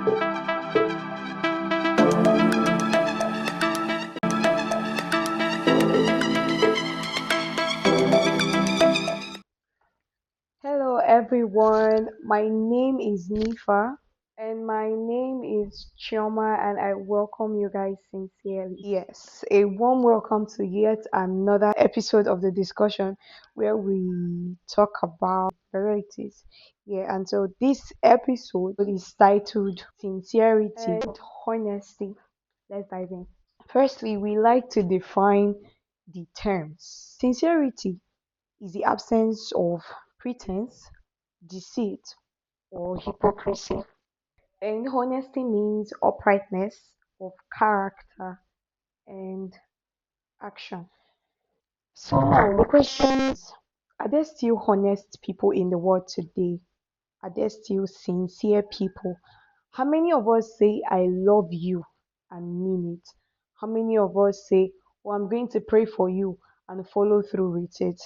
Hello, everyone. My name is Nifa, and my name is Chioma, and I welcome you guys sincerely. Yes, a warm welcome to yet another episode of the discussion where we talk about varieties. Yeah, and so this episode is titled Sincerity and Honesty. Let's dive in. Firstly, we like to define the terms. Sincerity is the absence of pretense, deceit, or hypocrisy. And honesty means uprightness of character and action. So now the question is, are there still honest people in the world today? Are there still sincere people? How many of us say I love you and mean it? How many of us say, oh, I'm going to pray for you and follow through with it?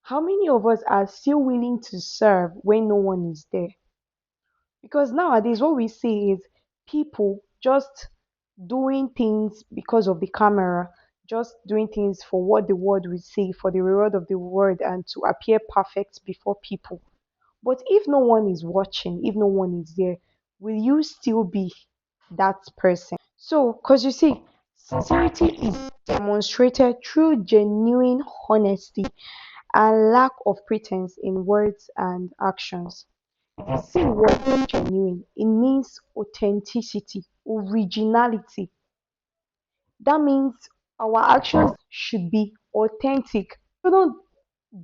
How many of us are still willing to serve when no one is there? Because nowadays, what we see is people just doing things because of the camera, just doing things for what the world will see, for the reward of the world, and to appear perfect before people. But if no one is watching, if no one is there, will you still be that person? So, because you see, sincerity is demonstrated through genuine honesty and lack of pretense in words and actions. If you see the word genuine, it means authenticity, originality. That means our actions should be authentic. Shouldn't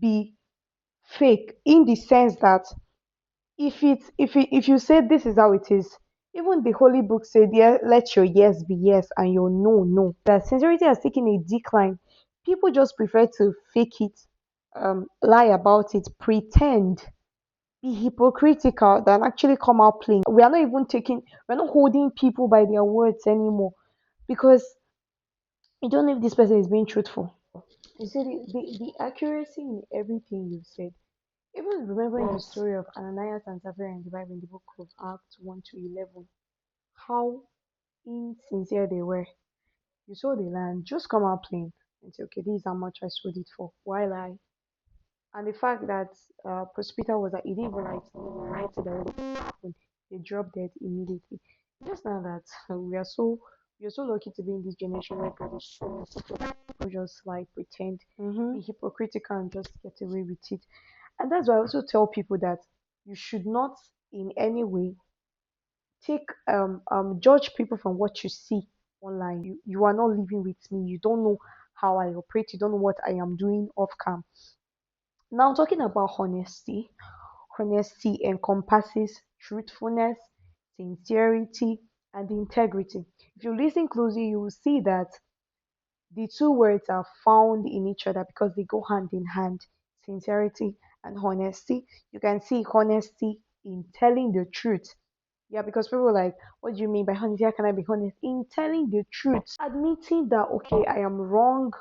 be fake in the sense that if you say this is how it is, even the holy book said, yeah, let your yes be yes and your no no. That sincerity has taken a decline. People just prefer to fake it, lie about it, pretend, be hypocritical than actually come out plain. We are not even taking, we're not holding people by their words anymore because you don't know if this person is being truthful. You see, the accuracy in everything you said. Even remembering the story of Ananias and Sapphira in the Bible in the book of Acts 1 to 11, how insincere they were. You sold the land, just come out plain and say, okay, this is how much I sold it for. Why lie? And the fact that Prospiter was like, he didn't even write it that happened. They dropped dead immediately. Just now that we are so lucky to be in this generation where God is so merciful that people just like pretend, be hypocritical and just get away with it. And that's why I also tell people that you should not in any way take judge people from what you see online. You are not living with me. You don't know how I operate. You don't know what I am doing off cam. Now talking about honesty, honesty encompasses truthfulness, sincerity, and integrity. If you listen closely, you will see that the two words are found in each other because they go hand in hand. Sincerity and honesty. You can see honesty in telling the truth. Yeah, because people are like, what do you mean by honesty? How can I be honest? In telling the truth, admitting that, okay, I am wrong,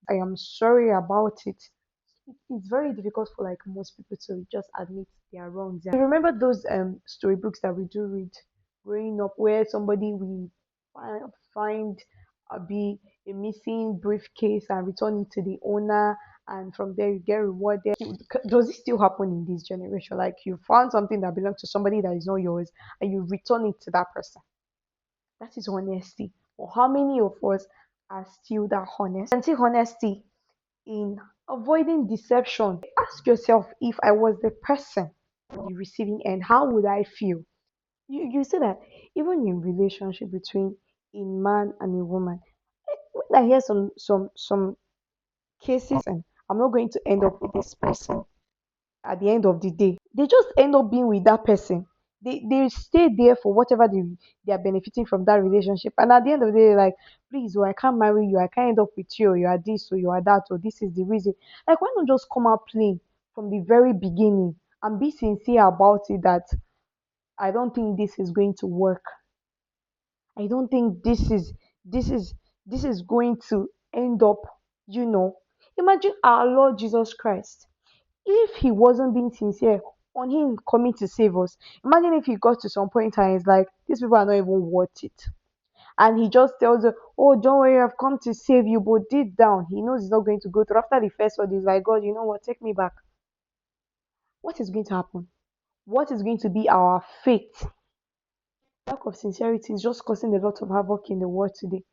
I am sorry about it. It's very difficult for like most people to just admit they are wrong. You remember those storybooks that we do read growing up where somebody we find be a missing briefcase and return it to the owner, and from there you get rewarded. Does it still happen in this generation? Like you found something that belongs to somebody that is not yours and you return it to that person. That is honesty. But how many of us are still that honest? And see honesty in avoiding deception. Ask yourself, if I was the person on the receiving end, how would I feel? You see that even in relationship between a man and a woman, when I hear some cases and I'm not going to end up with this person at the end of the day, they just end up being with that person. They stay there for whatever they are benefiting from that relationship, and at the end of the day, like, please, oh, I can't marry you, I can't end up with you, or you are this, or you are that, or this is the reason. Like, why not just come out plain from the very beginning and be sincere about it that I don't think this is going to work. I don't think this is this is going to end up, you know. Imagine our Lord Jesus Christ. If he wasn't being sincere on him coming to save us. Imagine if he got to some point and he's like, these people are not even worth it. And he just tells her, oh, don't worry, I've come to save you. But deep down, he knows he's not going to go through. After the first one, he's like, God, you know what? Take me back. What is going to happen? What is going to be our fate? Lack of sincerity is just causing a lot of havoc in the world today.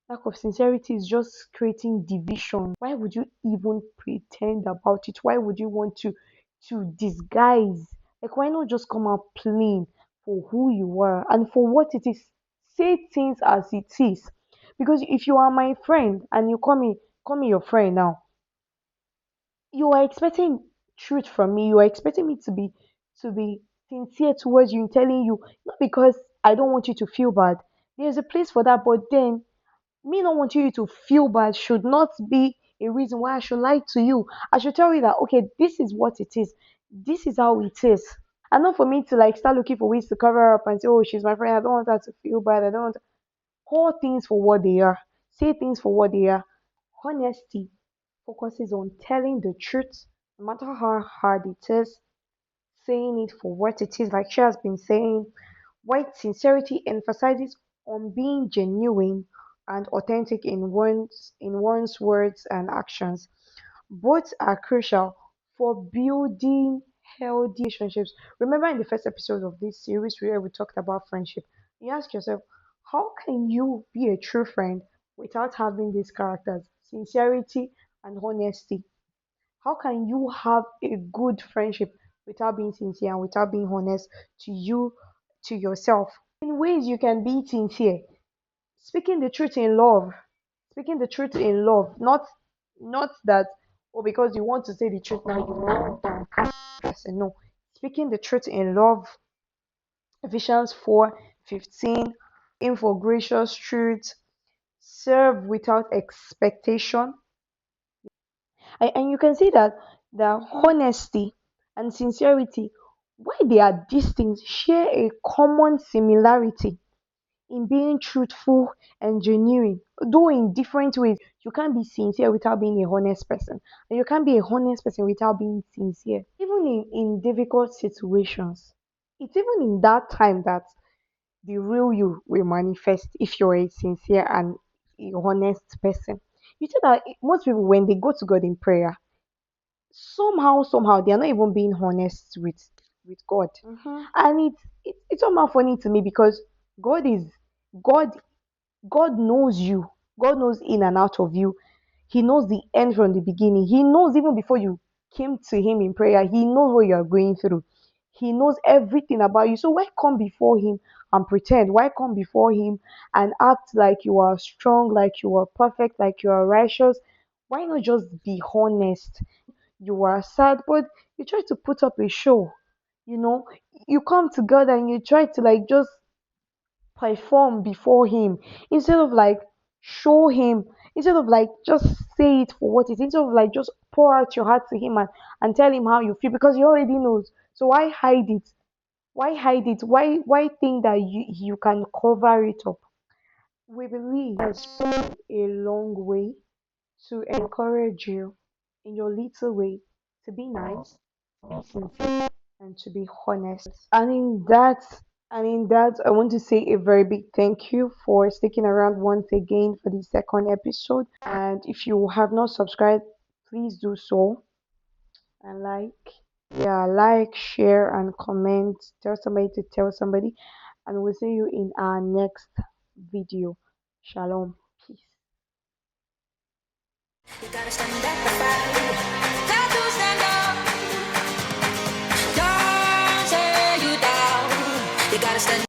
Lack of sincerity is just creating division. Why would you even pretend about it? Why would you want to disguise? Like, why not just come out plain for who you are and for what it is? Say things as it is. Because if you are my friend and you call me your friend now, you are expecting truth from me. You are expecting me to be sincere towards you in telling you, not because I don't want you to feel bad. There's a place for that, but then me not wanting you to feel bad should not be a reason why I should lie to you. I should tell you that okay, this is what it is. This is how it is. And not for me to like start looking for ways to cover up and say, oh, she's my friend. I don't want her to feel bad. I don't want to call things for what they are. Say things for what they are. Honesty focuses on telling the truth, no matter how hard it is, saying it for what it is, like she has been saying. White sincerity emphasizes on being genuine and authentic in one's words and actions. Both are crucial for building healthy relationships. Remember in the first episode of this series where we talked about friendship, you ask yourself, how can you be a true friend without having these characters, sincerity and honesty? How can you have a good friendship without being sincere and without being honest to you, to yourself? In ways you can be sincere, speaking the truth in love, speaking the truth in love, not that or because you want to say the truth now you want to person. No, speaking the truth in love. Ephesians 4:15, aim for gracious truth, serve without expectation. And you can see that the honesty and sincerity, why they are distinct, share a common similarity in being truthful and genuine, though in different ways. You can't be sincere without being a honest person, and you can't be a honest person without being sincere. Even in difficult situations, it's even in that time that the real you will manifest if you're a sincere and a honest person. You see that most people, when they go to God in prayer, somehow they are not even being honest with God. And it's somehow funny to me because God is God God knows you. God knows in and out of you. He knows the end from the beginning. He knows even before you came to him in prayer, he knows what you are going through. He knows everything about you. So why come before him and pretend? Why come before him and act like you are strong, like you are perfect, like you are righteous? Why not just be honest? You are sad, but you try to put up a show. You know, you come to God and you try to like just perform before him instead of like show him, instead of like just say it for what it is, instead of like just pour out your heart to him and tell him how you feel because he already knows. So why hide it? Why hide it? Why think that you can cover it up? We believe has come a long way to encourage you in your little way to be nice, be sincere, and to be honest. And in that, I want to say a very big thank you for sticking around once again for the second episode. And if you have not subscribed, please do so and like, share, and comment. Tell somebody to tell somebody, and we'll see you in our next video. Shalom. Peace. You gotta stand up and fight. Got to stand up. Don't say you down. You gotta stand